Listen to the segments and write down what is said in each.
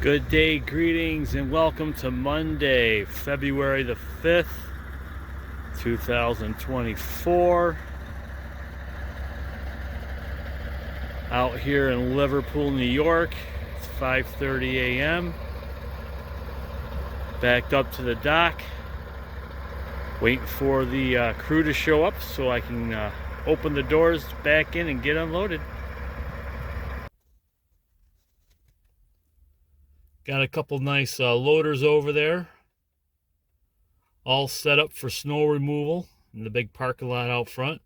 Good day, greetings, and welcome to Monday, February the 5th, 2024. Out here in Liverpool, New York. It's 5:30 a.m. Backed up to the dock, waiting for the crew to show up so I can open the doors back in and get unloaded. Got a couple nice loaders over there, all set up for snow removal in the big parking lot out front.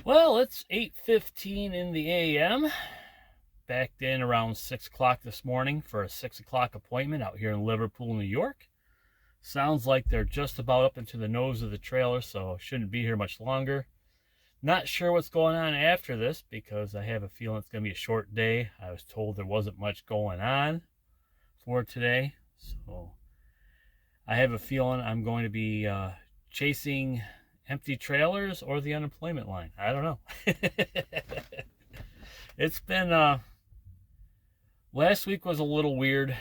Well, it's 8:15 in the a.m. Backed in around 6 o'clock this morning for a 6 o'clock appointment out here in Liverpool, New York. Sounds like they're just about up into the nose of the trailer, so shouldn't be here much longer. Not sure what's going on after this because I have a feeling it's going to be a short day. I was told there wasn't much going on for today, so I have a feeling I'm going to be chasing empty trailers or the unemployment line. I don't know. It's been last week was a little weird, a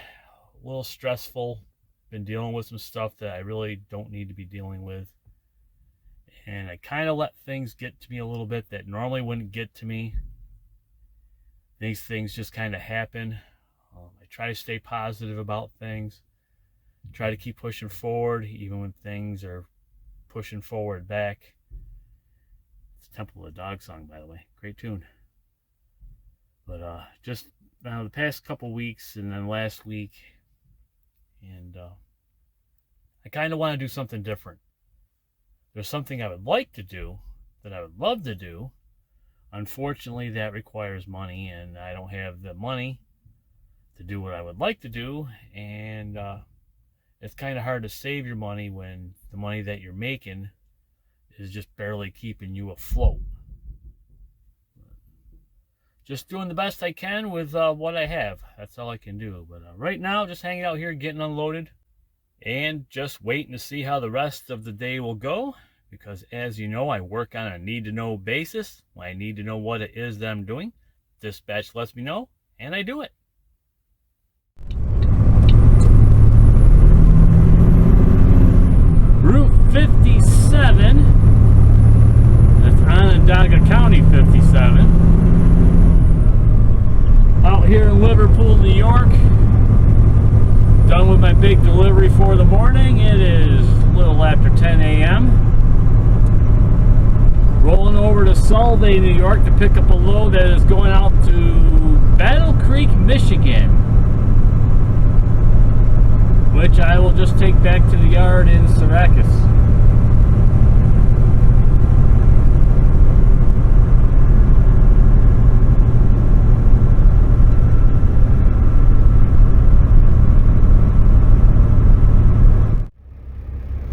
little stressful. Been dealing with some stuff that I really don't need to be dealing with. And I kind of let things get to me a little bit that normally wouldn't get to me. These things just kind of happen. I try to stay positive about things. Try to keep pushing forward even when things are pushing forward back. It's Temple of the Dog song, by the way. Great tune. But just now the past couple weeks and then last week, and I kind of want to do something different. There's something I would like to do, that I would love to do. Unfortunately, that requires money, and I don't have the money to do what I would like to do. And it's kind of hard to save your money when the money that you're making is just barely keeping you afloat. Just doing the best I can with what I have. That's all I can do. But right now, just hanging out here, getting unloaded. And just waiting to see how the rest of the day will go, because as you know, I work on a need-to-know basis. I need to know what it is that I'm doing. Dispatch lets me know, and I do it. Route 57, that's Onondaga County 57. Out here in Liverpool, New York. Done with my big delivery for the morning. It is a little after 10 a.m. Rolling over to Solvay, New York to pick up a load that is going out to Battle Creek, Michigan, which I will just take back to the yard in Syracuse.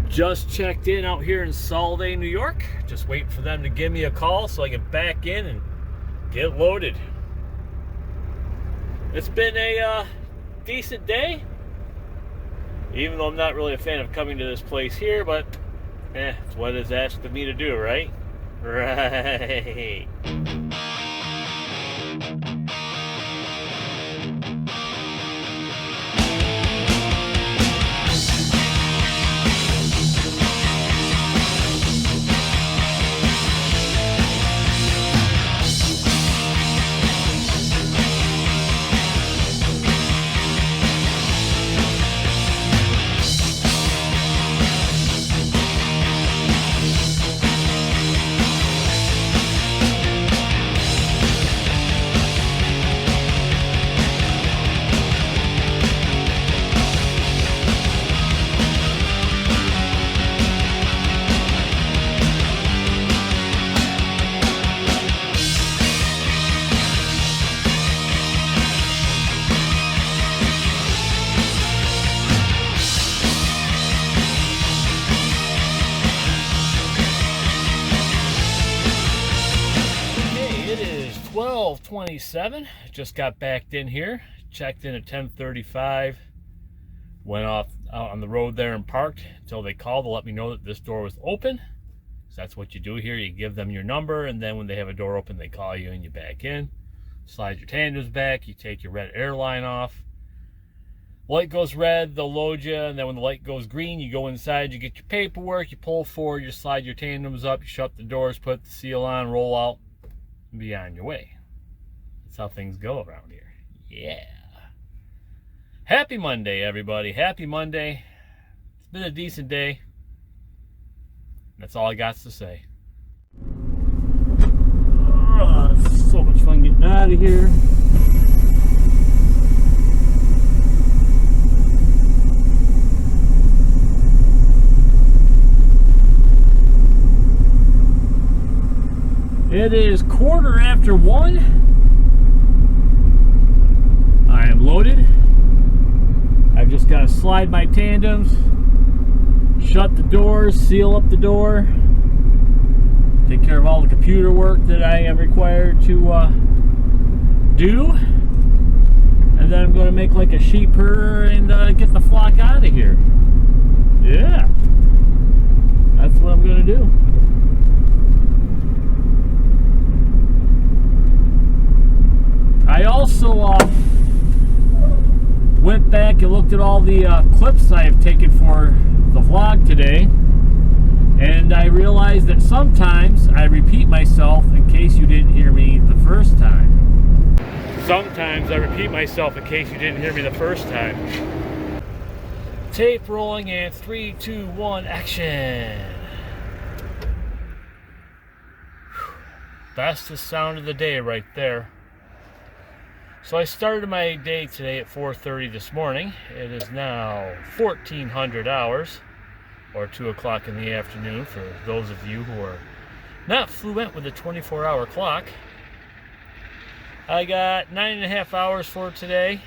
Just checked in out here in Solvay, New York. Just waiting for them to give me a call so I can back in and get loaded. It's been a decent day, even though I'm not really a fan of coming to this place here, but it's what is asked of me to do, right? Right. It is 12:27. Just got backed in here. Checked in at 10:35. Went off out on the road there and parked until they called to let me know that this door was open. So that's what you do here. You give them your number, and then when they have a door open, they call you and you back in. slide your tandems back, you take your red air line off. Light goes red, they'll load you, and then when the light goes green, you go inside, you get your paperwork, you pull forward, you slide your tandems up, you shut the doors, put the seal on, roll out, and be on your way. That's how things go around here. Yeah. Happy Monday, everybody. Happy Monday. It's been a decent day. That's all I got to say. Oh, it's so much fun getting out of here. It is 1:15. I am loaded. I've just got to slide my tandems, shut the doors, seal up the door, take care of all the computer work that I am required to do, and then I'm going to make like a sheep herder and get the flock out of here. Yeah, that's what I'm going to do. I also went back and looked at all the clips I have taken for the vlog today, and I realized that sometimes I repeat myself in case you didn't hear me the first time. Sometimes I repeat myself in case you didn't hear me the first time. Tape rolling and 3, 2, 1, action. Bestest sound of the day right there. So I started my day today at 4:30 this morning. It is now 1400 hours, or 2 o'clock in the afternoon for those of you who are not fluent with a 24-hour clock. I got 9.5 hours for today.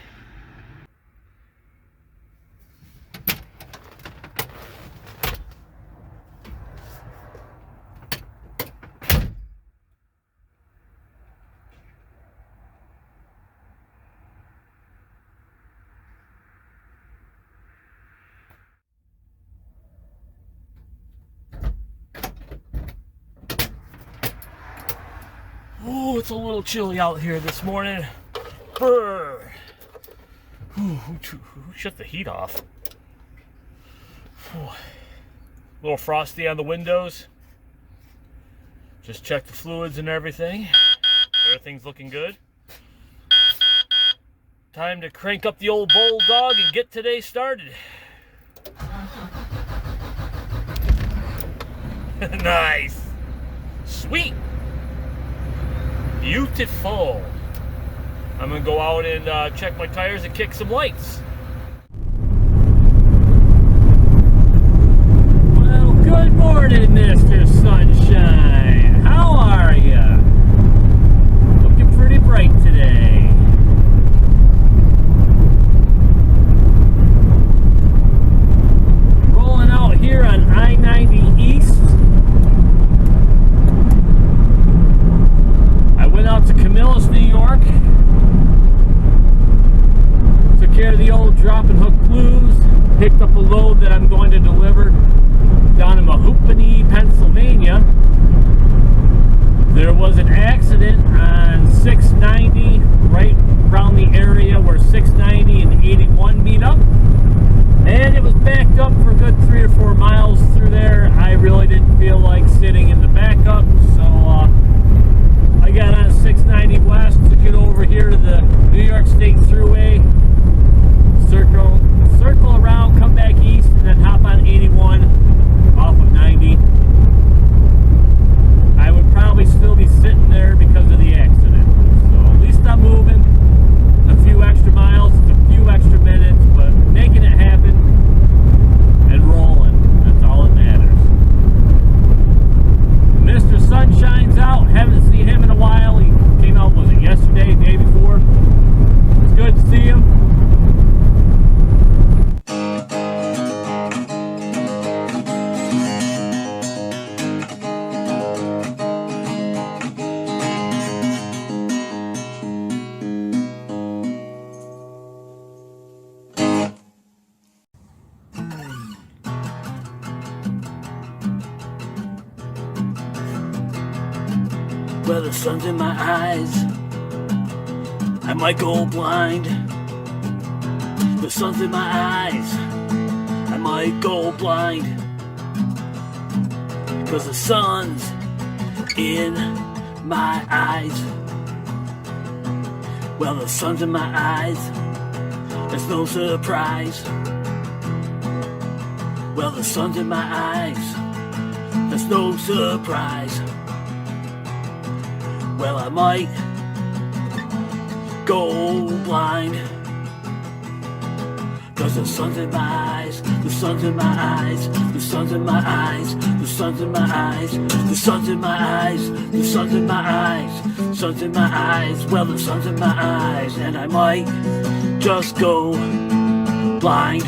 Oh, it's a little chilly out here this morning. Brr. Who shut the heat off? A little frosty on the windows. Just check the fluids and everything. Everything's looking good. Time to crank up the old bulldog and get today started. Nice. Sweet. Beautiful. I'm gonna go out and check my tires and kick some lights. Well, good morning, Mr. Sunshine. How are ya? Looking pretty bright today. Rolling out here on I-90 East. Went out to Camillus, New York. Took care of the old drop and hook blues. Picked up a load that I'm going to deliver down in Mahoopany, Pennsylvania. There was an accident on 690 right around the area where 690 and 81 meet up. And it was backed up for a good 3 or 4 miles through there. I really didn't feel like sitting in the backup, so I got on 690 west to get over here to the New York State Thruway, circle around, come back east, and then hop on 81 off of 90. I would probably still be sitting there because of the accident. So at least I'm moving a few extra miles, a few extra minutes, but making it happen and rolling. That's all that matters. Mr. Sunshine's out. Haven't seen him in a while. He came out, was it yesterday, the day before? It's good to see him. Well, the sun's in my eyes, I might go blind. The sun's in my eyes. I might go blind. 'Cause the sun's in my eyes. Well, the sun's in my eyes. That's no surprise. Well, the sun's in my eyes. That's no surprise. Well, I might go blind. 'Cause the sun's in my eyes. The sun's in my eyes. The sun's in my eyes. The sun's in my eyes. The sun's in my eyes. The sun's in my eyes. Sun's in my eyes. Well, the sun's in my eyes. And I might just go blind.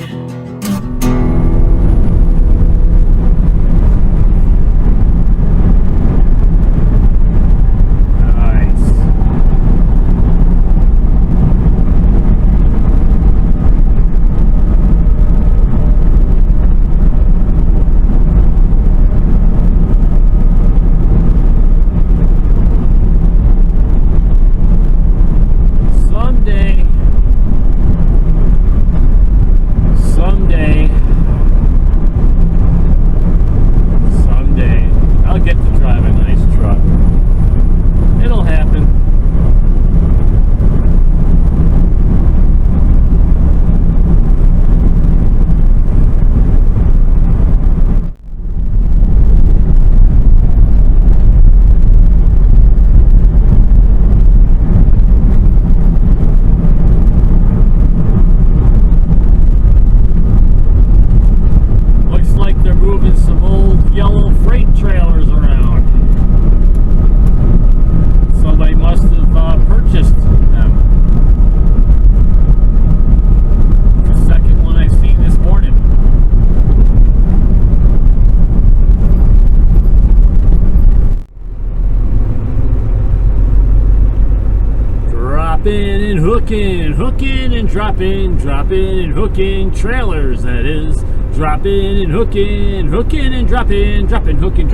Hooking and dropping and hooking trailers, that is. Dropping and hooking and dropping, hooking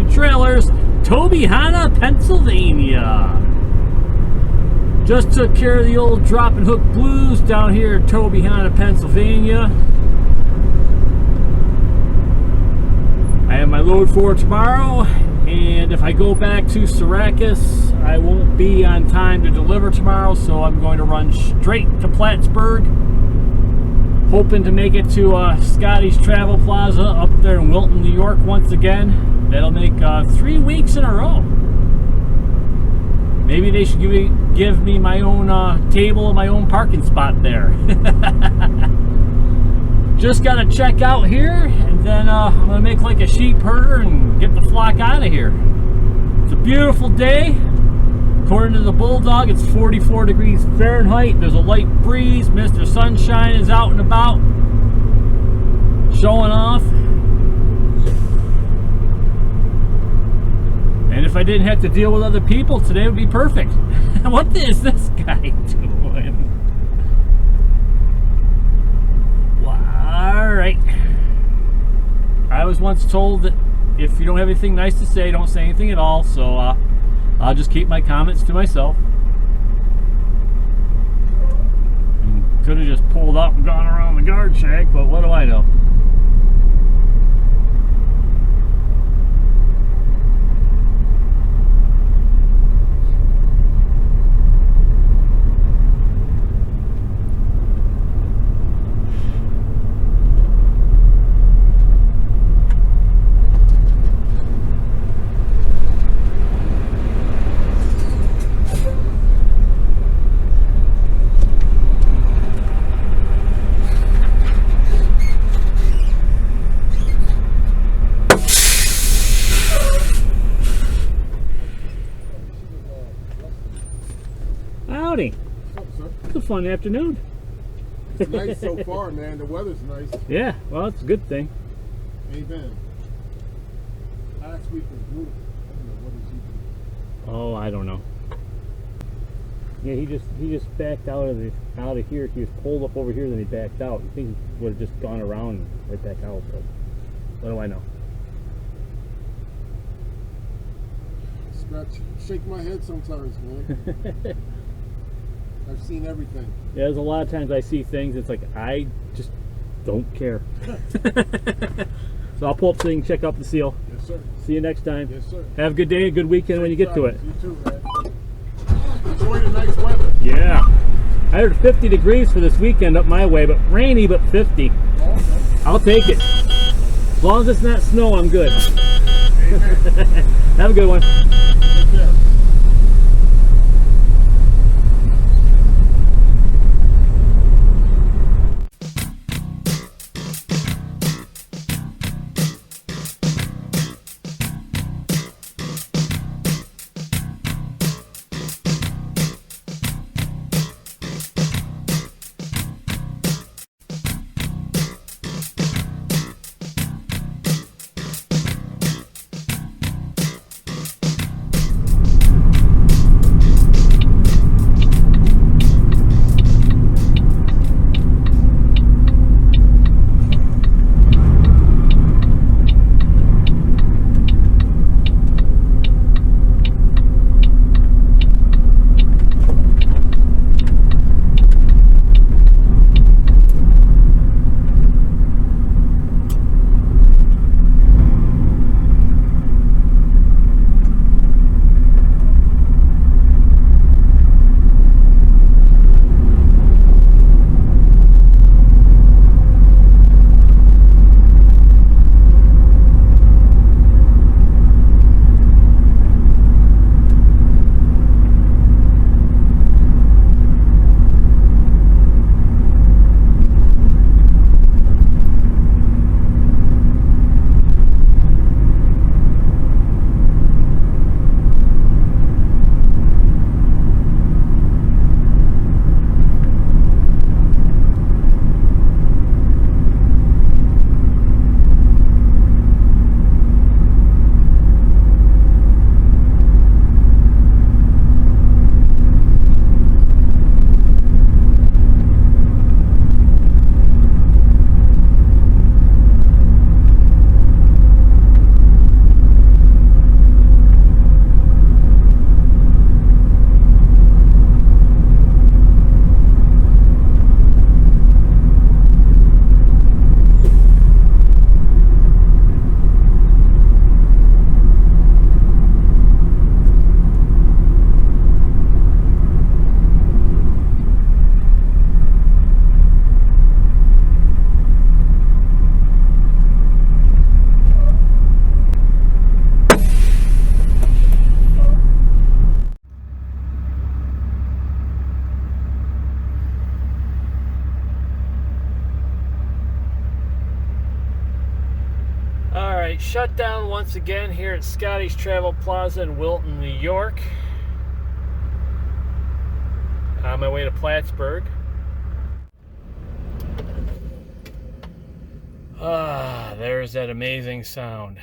trailers. Tobyhanna, Pennsylvania. Just took care of the old drop and hook blues down here in Tobyhanna, Pennsylvania. I have my load for tomorrow, and if I go back to Syracuse, I won't be on time to deliver tomorrow, so I'm going to run straight to Plattsburgh, hoping to make it to Scotty's Travel Plaza up there in Wilton, New York once again. That'll make 3 weeks in a row. Maybe they should give me my own table and my own parking spot there. Just gotta check out here, and then I'm gonna make like a sheep herder and get the flock out of here. It's a beautiful day. According to the Bulldog, it's 44 degrees Fahrenheit. There's a light breeze. Mr. Sunshine is out and about, showing off. And if I didn't have to deal with other people, today would be perfect. What is this guy doing? Alright. I was once told that if you don't have anything nice to say, don't say anything at all, so I'll just keep my comments to myself. Could have just pulled up and gone around the guard shack, but what do I know? Howdy. What's up, sir? It's a fun afternoon. It's nice so far, man. The weather's nice. Yeah, well, it's a good thing. Amen. Last week was brutal. I don't know what is he doing. Oh, I don't know. Yeah, he just backed out of here. He was pulled up over here, then he backed out. You think he would have just gone around and right back out, but what do I know? Shake my head sometimes, man. I've seen everything. Yeah, there's a lot of times I see things, it's like, I just don't care. So I'll pull up so you can check out the seal. Yes, sir. See you next time. Yes, sir. Have a good day, a good weekend when you get to it. You too, man. Enjoy the nice weather. Yeah. I heard 50 degrees for this weekend up my way, but rainy, but 50. Oh, okay. I'll take it. As long as it's not snow, I'm good. Amen. Have a good one. Take care. Alright, shut down once again here at Scotty's Travel Plaza in Wilton, New York. On my way to Plattsburgh. There's that amazing sound.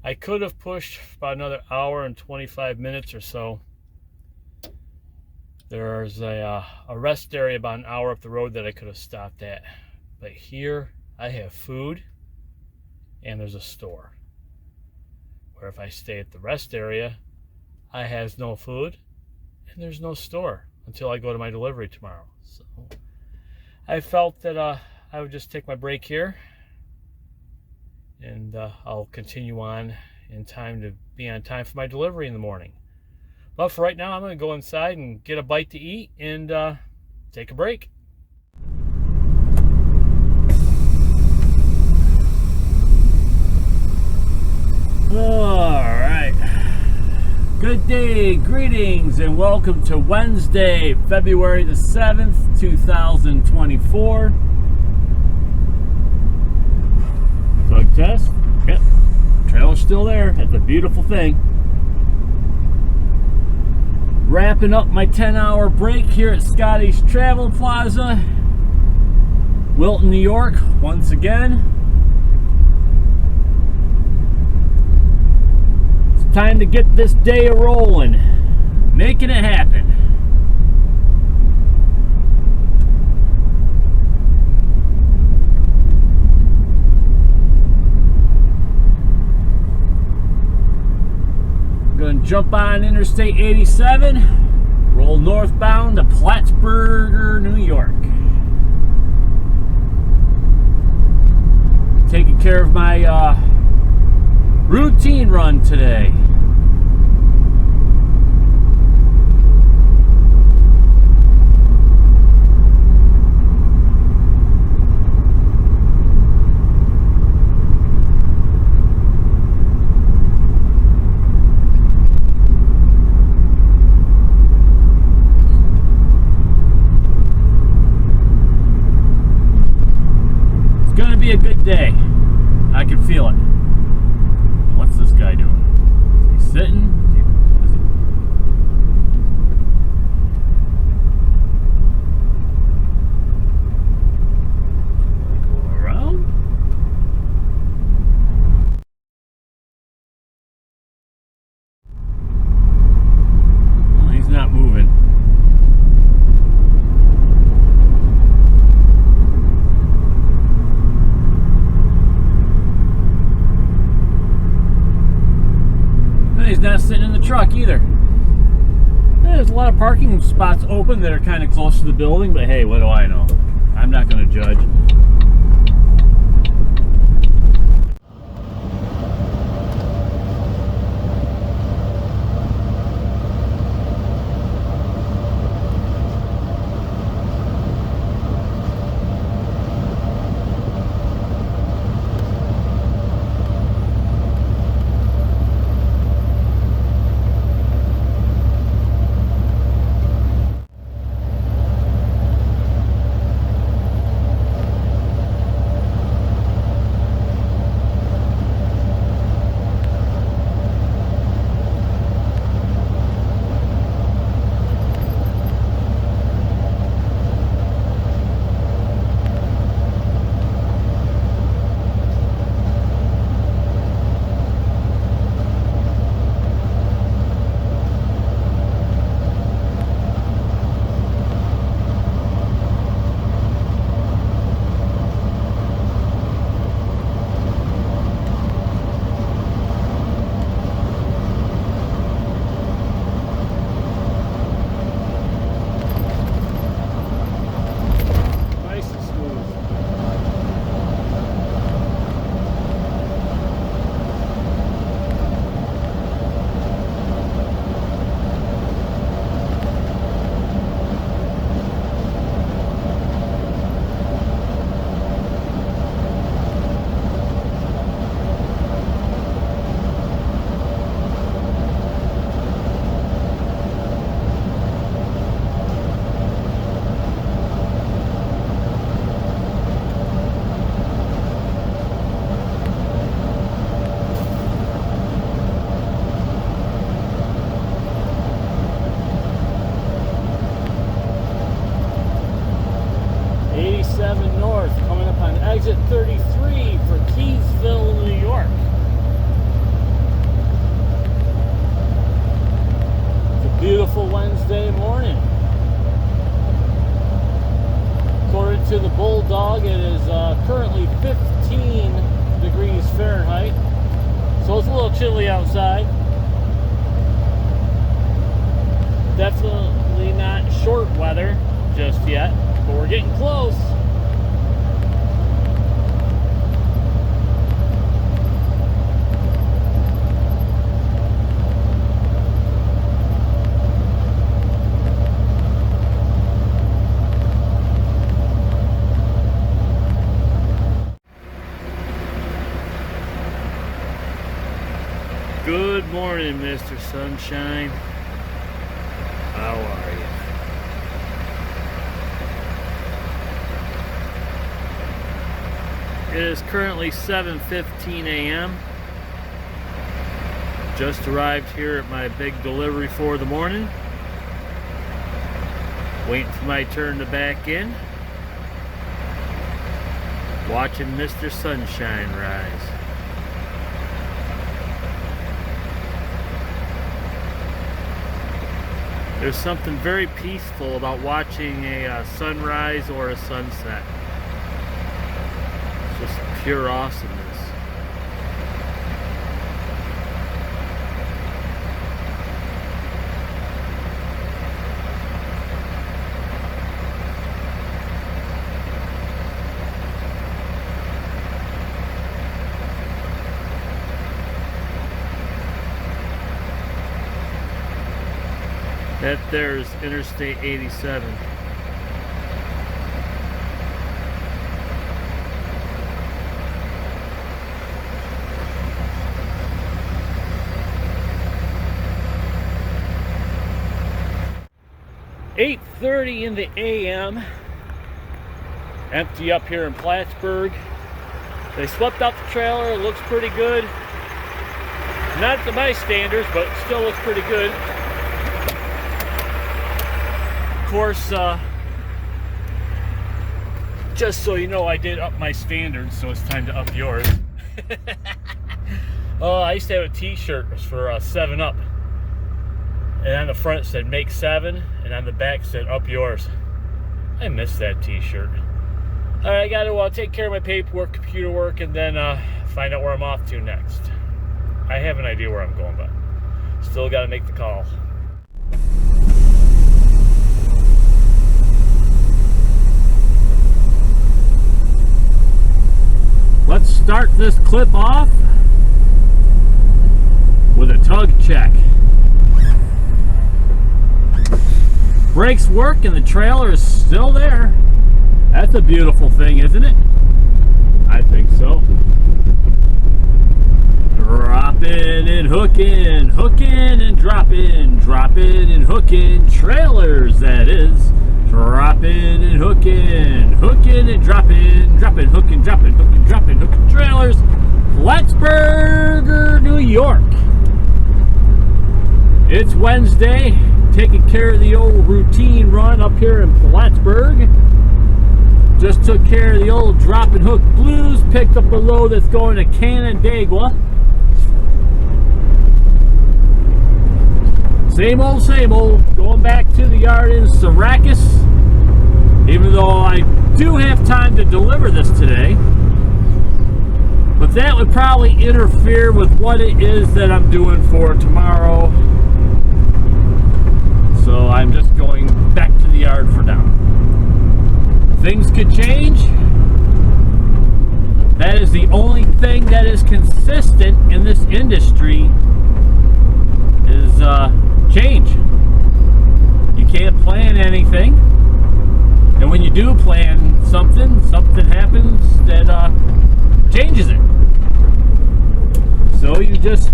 I could have pushed about another hour and 25 minutes or so. There's a rest area about an hour up the road that I could have stopped at. But here I have food and there's a store. Where if I stay at the rest area, I have no food and there's no store until I go to my delivery tomorrow. So I felt that I would just take my break here, and I'll continue on in time to be on time for my delivery in the morning. But for right now, I'm going to go inside and get a bite to eat and take a break. Alright, good day, greetings, and welcome to Wednesday, February the 7th, 2024. Plug test, yep, trailer's still there, that's a beautiful thing. Wrapping up my 10-hour break here at Scotty's Travel Plaza, Wilton, New York, once again. Time to get this day a-rolling, making it happen. I'm going to jump on Interstate 87. Roll northbound to Plattsburgh, New York. Taking care of my routine run today. It's gonna be a good day. I can feel it. What's this guy doing? Is he sitting? What is it? Go around. Well, he's not moving. He's not sitting in the truck either. There's a lot of parking spots open that are kind of close to the building, but hey, what do I know? I'm not going to judge. Nice and smooth. North, coming up on exit 33 for Keysville, New York. It's a beautiful Wednesday morning. According to the Bulldog, it is currently 15 degrees Fahrenheit, so it's a little chilly outside. Definitely not short weather just yet, but we're getting close. Good morning, Mr. Sunshine. How are you? It is currently 7:15 a.m. Just arrived here at my big delivery for the morning. Waiting for my turn to back in. Watching Mr. Sunshine rise. There's something very peaceful about watching a sunrise or a sunset. It's just pure awesomeness. That there's Interstate 87. "8:30 in the AM. Empty up here in Plattsburgh. They swept out the trailer. It looks pretty good. Not to my standards, but it still looks pretty good. Of course, just so you know, I did up my standards, so it's time to up yours. Oh, I used to have a t-shirt for 7-Up. And on the front it said "Make 7," and on the back it said "Up yours." I miss that t-shirt. Alright, I gotta take care of my paperwork, computer work, and then find out where I'm off to next. I have an idea where I'm going, but still gotta make the call. Let's start this clip off with a tug check. Brakes work and the trailer is still there. That's a beautiful thing, isn't it? I think so. Dropping and hooking, hooking and dropping, dropping and hooking trailers, that is. Dropping and hooking, hooking and dropping, dropping, hooking, dropping, hooking trailers. Plattsburgh, New York. It's Wednesday. Taking care of the old routine run up here in Plattsburgh. Just took care of the old drop and hook blues. Picked up a load that's going to Canandaigua. Same old. Going back to the yard in Syracuse. Even though I do have time to deliver this today. But that would probably interfere with what it is that I'm doing for tomorrow. So I'm just going back to the yard for now. Things could change. That is the only thing that is consistent in this industry is change. You can't plan anything. And when you do plan something, something happens that changes it. So you just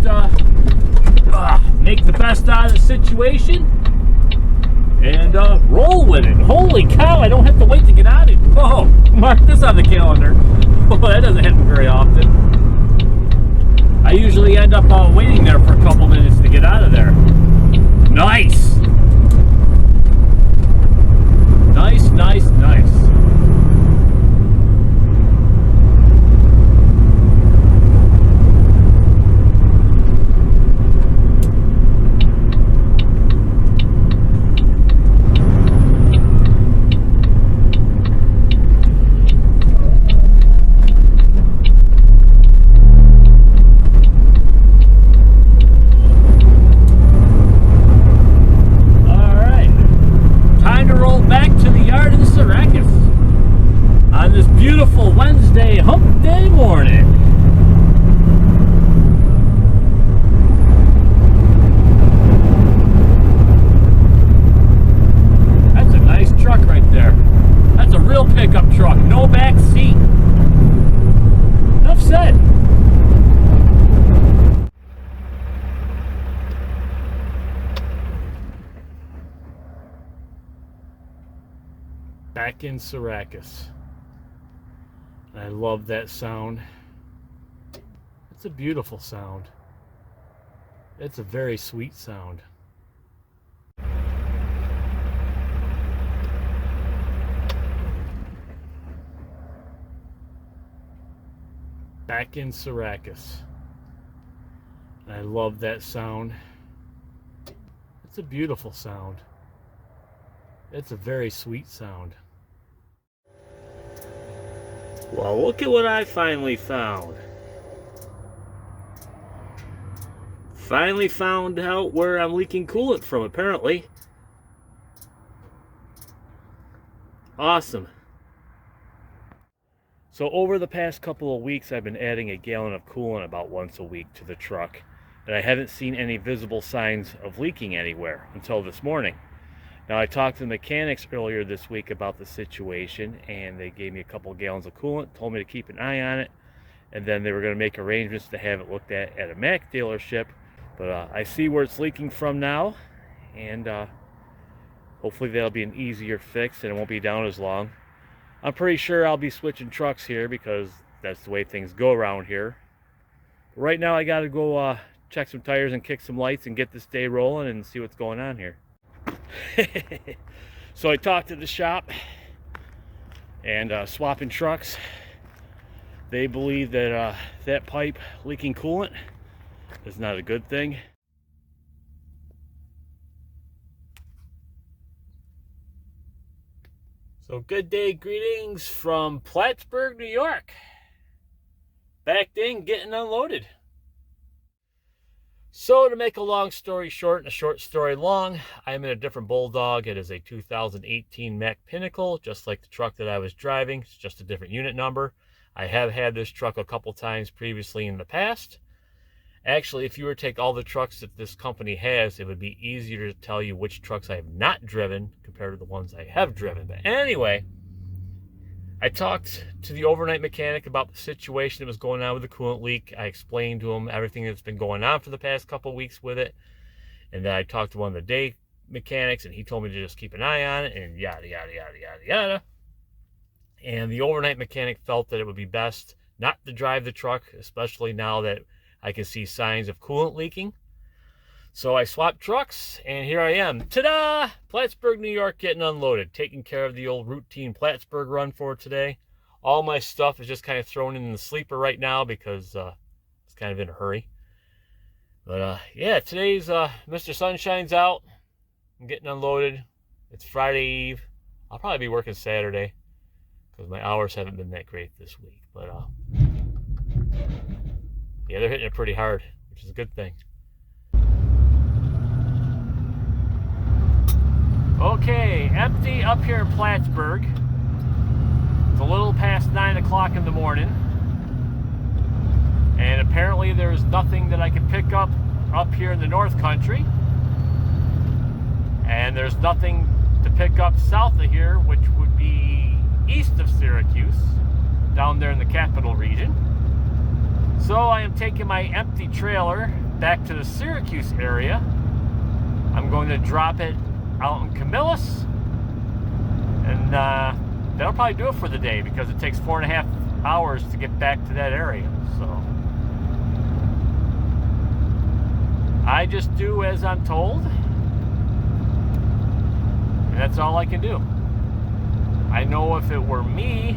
make the best out of the situation and roll with it. Holy cow, I don't have to wait to get out of it. Oh, mark this on the calendar. Oh, that doesn't happen very often. I usually end up waiting there for a couple minutes to get out of there. Nice. Nice. Beautiful Wednesday hump day morning. That's a nice truck right there. That's a real pickup truck, no back seat. Enough said. Back in Syracuse. I love that sound. It's a beautiful sound. It's a very sweet sound. Back in Syracuse. I love that sound. It's a beautiful sound. It's a very sweet sound. Well, look at what I finally found. Finally found out where I'm leaking coolant from, apparently. Awesome. So over the past couple of weeks, I've been adding a gallon of coolant about once a week to the truck. but I haven't seen any visible signs of leaking anywhere until this morning. Now, I talked to the mechanics earlier this week about the situation, and they gave me a couple gallons of coolant, told me to keep an eye on it, and then they were going to make arrangements to have it looked at a Mac dealership. But I see where it's leaking from now, and hopefully that'll be an easier fix and it won't be down as long. I'm pretty sure I'll be switching trucks here because that's the way things go around here. But right now I got to go check some tires and kick some lights and get this day rolling and see what's going on here. So I talked to the shop and swapping trucks. They believe that that pipe leaking coolant is not a good thing. So good day, greetings from Plattsburgh, New York. Backed in, getting unloaded. So to make a long story short and a short story long, I'm in a different Bulldog. It is a 2018 Mack Pinnacle, just like the truck that I was driving. It's just a different unit number. I have had this truck a couple times previously in the past. Actually, if you were to take all the trucks that this company has, it would be easier to tell you which trucks I have not driven compared to the ones I have driven. But anyway, I talked to the overnight mechanic about the situation that was going on with the coolant leak. I explained to him everything that's been going on for the past couple of weeks with it. And then I talked to one of the day mechanics, and he told me to just keep an eye on it, and yada, yada, yada, yada, yada. And the overnight mechanic felt that it would be best not to drive the truck, especially now that I can see signs of coolant leaking. So I swapped trucks, and here I am. Ta-da! Plattsburgh, New York, getting unloaded. Taking care of the old routine Plattsburgh run for today. All my stuff is just kind of thrown in the sleeper right now because it's kind of in a hurry. But yeah, today's Mr. Sunshine's out. I'm getting unloaded. It's Friday Eve. I'll probably be working Saturday because my hours haven't been that great this week. But yeah, they're hitting it pretty hard, which is a good thing. Okay, empty up here in Plattsburgh. It's a little past 9 o'clock in the morning. And apparently there's nothing that I can pick up here in the North Country. And there's nothing to pick up south of here, which would be east of Syracuse, down there in the capital region. So I am taking my empty trailer back to the Syracuse area. I'm going to drop it out in Camillus, and that'll probably do it for the day because it takes 4.5 hours to get back to that area. So I just do as I'm told, and that's all I can do. I know if it were me,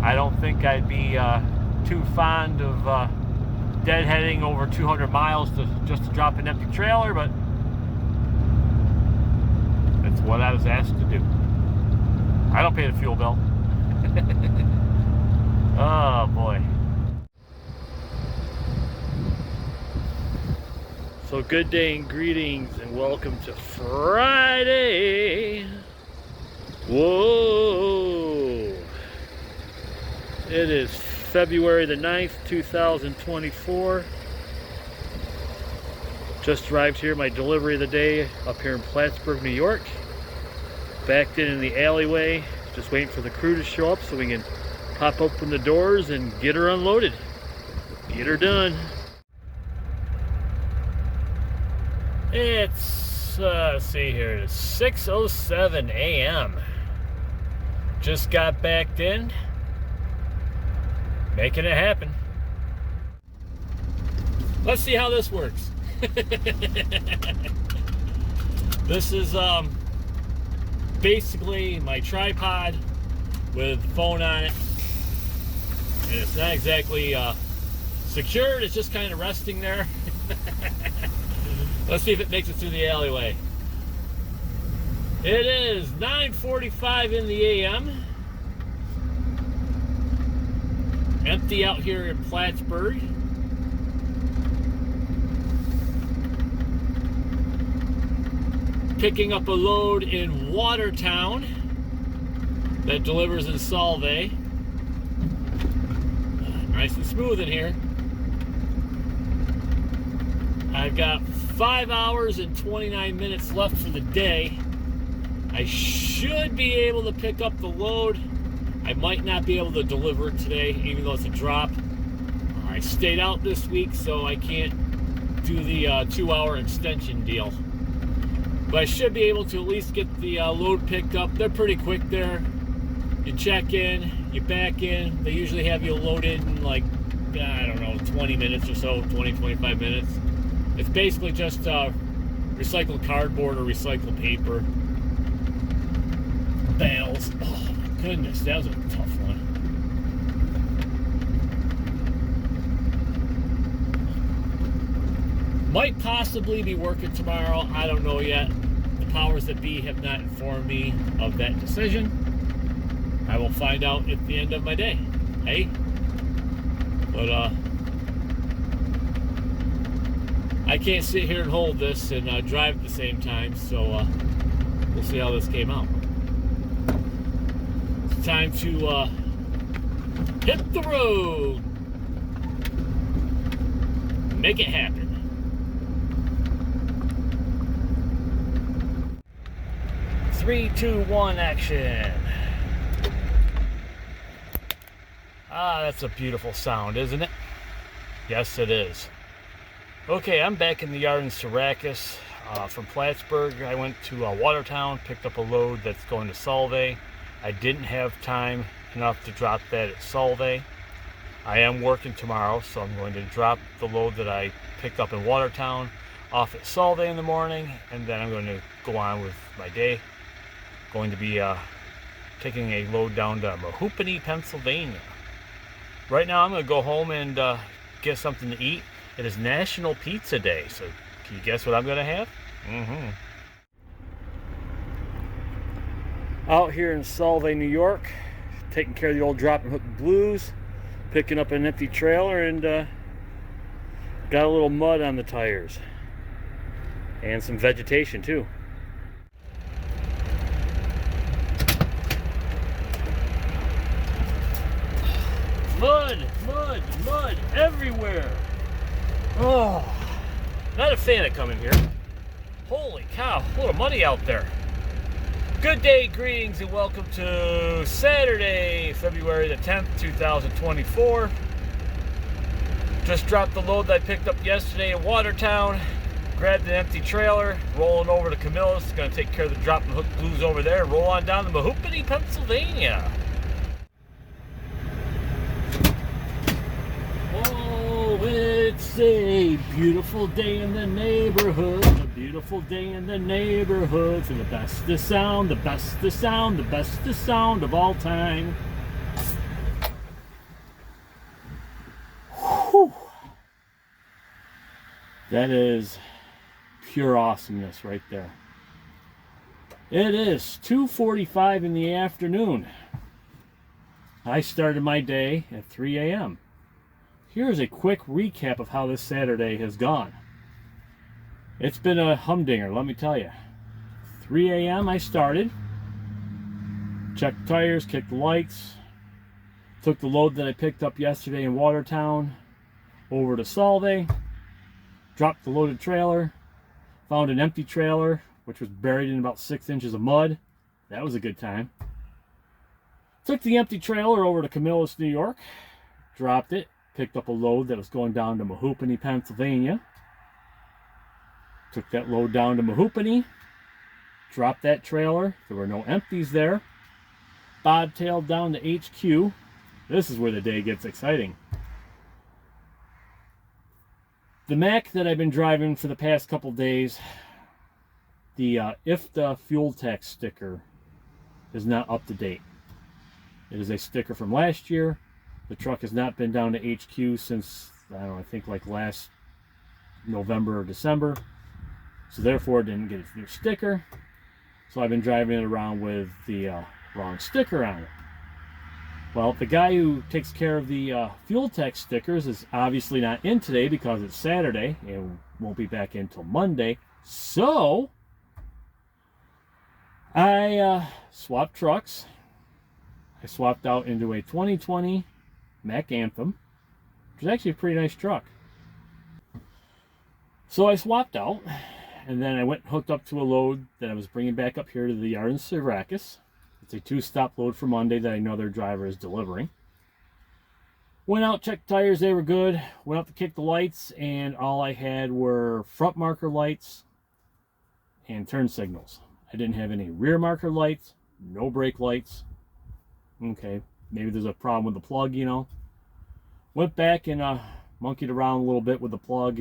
I don't think I'd be too fond of deadheading over 200 miles just to drop an empty trailer, but that's what I was asked to do. I don't pay the fuel bill. Oh boy. So good day and greetings and welcome to Friday. Whoa. It is February the 9th, 2024. Just arrived here, my delivery of the day up here in Plattsburgh, New York. Backed in the alleyway, just waiting for the crew to show up so we can pop open the doors and get her unloaded. Get her done. It's, let's see here, it's 6:07 a.m. Just got backed in. Making it happen. Let's see how this works. This is basically my tripod with the phone on it, and it's not exactly secured, it's just kind of resting there. Let's see if it makes it through the alleyway. It is 9:45 in the a.m. Empty out here in Plattsburgh. Picking up a load in Watertown that delivers in Solvay. Nice and smooth in here. I've got 5 hours and 29 minutes left for the day. I should be able to pick up the load. I might not be able to deliver it today, even though it's a drop. I stayed out this week, so I can't do the 2-hour extension deal. But I should be able to at least get the load picked up. They're pretty quick there. You check in, you back in. They usually have you loaded in like, I don't know, 20 minutes or so, 20, 25 minutes. It's basically just recycled cardboard or recycled paper. Bales. Oh my goodness, that was a tough one. Might possibly be working tomorrow. I don't know yet. The powers that be have not informed me of that decision. I will find out at the end of my day. Hey? But I can't sit here and hold this and drive at the same time, so we'll see how this came out. It's time to hit the road. Make it happen. 3, 2, 1, action. Ah, that's a beautiful sound, isn't it? Yes, it is. Okay, I'm back in the yard in Syracuse. From Plattsburgh, I went to Watertown, picked up a load that's going to Solvay. I didn't have time enough to drop that at Solvay. I am working tomorrow, so I'm going to drop the load that I picked up in Watertown off at Solvay in the morning, and then I'm going to go on with my day. Going to be taking a load down to Mahoopany, Pennsylvania. Right now I'm going to go home and get something to eat. It is National Pizza Day, so can you guess what I'm going to have? Out here in Solvay, New York, taking care of the old drop and hook blues, picking up an empty trailer, and got a little mud on the tires. And some vegetation too. Mud everywhere. Oh, not a fan of coming here. Holy cow, a little muddy out there. Good day, greetings, and welcome to Saturday, February the 10th, 2024. Just dropped the load that I picked up yesterday in Watertown. Grabbed an empty trailer, rolling over to Camillus. Going to take care of the drop and hook blues over there and roll on down to Mahoopany, Pennsylvania. Oh, it's a beautiful day in the neighborhood. A beautiful day in the neighborhood. For the bestest sound, the bestest sound, the bestest sound of all time. Whew. That is pure awesomeness right there. It is 2:45 in the afternoon. I started my day at 3 a.m. Here's a quick recap of how this Saturday has gone. It's been a humdinger, let me tell you. 3 a.m. I started, checked tires, kicked lights, took the load that I picked up yesterday in Watertown over to Solvay, dropped the loaded trailer, found an empty trailer which was buried in about 6 inches of mud. That was a good time. Took the empty trailer over to Camillus, New York, dropped it, picked up a load that was going down to Mahoopany, Pennsylvania. Took that load down to Mahoopany, dropped that trailer. There were no empties there. Bobtailed down to HQ. This is where the day gets exciting. The Mac that I've been driving for the past couple days, the IFTA fuel tax sticker is not up to date. It is a sticker from last year. The truck has not been down to HQ since, I don't know, I think like last November or December. So therefore it didn't get its new sticker. So I've been driving it around with the wrong sticker on it. Well, the guy who takes care of the fuel tax stickers is obviously not in today because it's Saturday and won't be back in until Monday. So I swapped trucks. I swapped out into a 2020 Mac Anthem, which is actually a pretty nice truck. So I swapped out, and then I went and hooked up to a load that I was bringing back up here to the yard in Syracuse. It's a 2-stop load for Monday that I know their driver is delivering. Went out, checked tires, they were good. Went out to kick the lights, and all I had were front marker lights and turn signals. I didn't have any rear marker lights, no brake lights. Okay, maybe there's a problem with the plug, you know. Went back and monkeyed around a little bit with the plug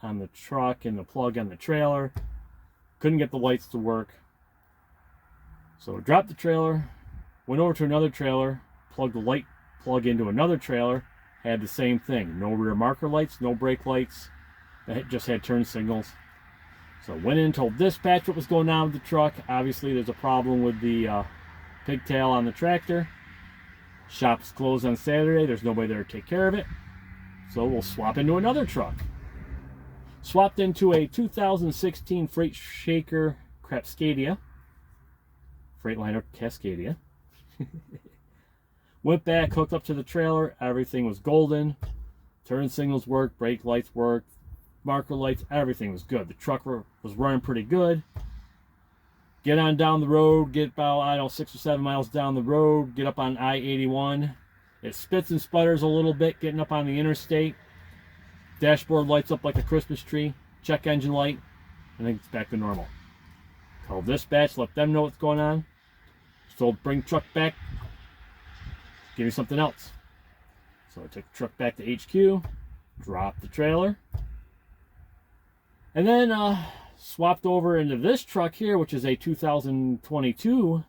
on the truck and the plug on the trailer. Couldn't get the lights to work. So dropped the trailer, went over to another trailer, plugged the light plug into another trailer, had the same thing. No rear marker lights, no brake lights. It just had turn signals. So went in and told dispatch what was going on with the truck. Obviously there's a problem with the pigtail on the tractor. Shop's closed on Saturday. There's nobody there to take care of it. So we'll swap into another truck. Swapped into a 2016 Freight Shaker Cascadia. Freightliner Cascadia. Went back, hooked up to the trailer. Everything was golden. Turn signals worked, brake lights worked, marker lights, everything was good. The truck was running pretty good. Get on down the road, get about, I don't know, 6 or 7 miles down the road, get up on I-81. It spits and sputters a little bit getting up on the interstate. Dashboard lights up like a Christmas tree. Check engine light. I think it's back to normal. Call dispatch, let them know what's going on. So bring truck back. Give me something else. So I took the truck back to HQ, dropped the trailer, and then swapped over into this truck here, which is a 2022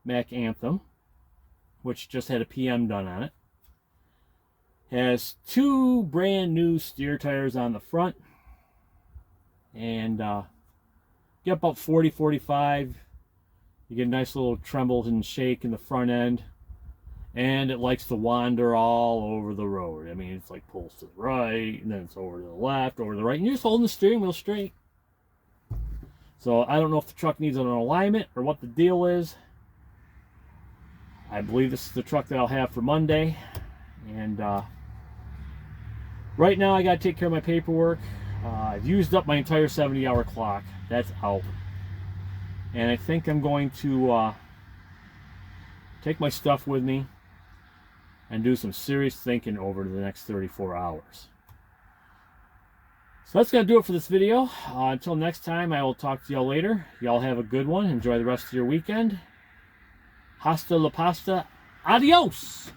Mack Anthem, which just had a PM done on it. Has 2 brand new steer tires on the front, and get about 40, 45. You get a nice little tremble and shake in the front end. And it likes to wander all over the road. I mean, it's like pulls to the right, and then it's over to the left, over to the right. And you're just holding the steering wheel straight. So I don't know if the truck needs an alignment or what the deal is. I believe this is the truck that I'll have for Monday. And right now I got to take care of my paperwork. I've used up my entire 70-hour clock. That's out. And I think I'm going to take my stuff with me and do some serious thinking over the next 34 hours. So that's going to do it for this video. Until next time, I will talk to y'all later. Y'all have a good one. Enjoy the rest of your weekend. Hasta la pasta. Adios!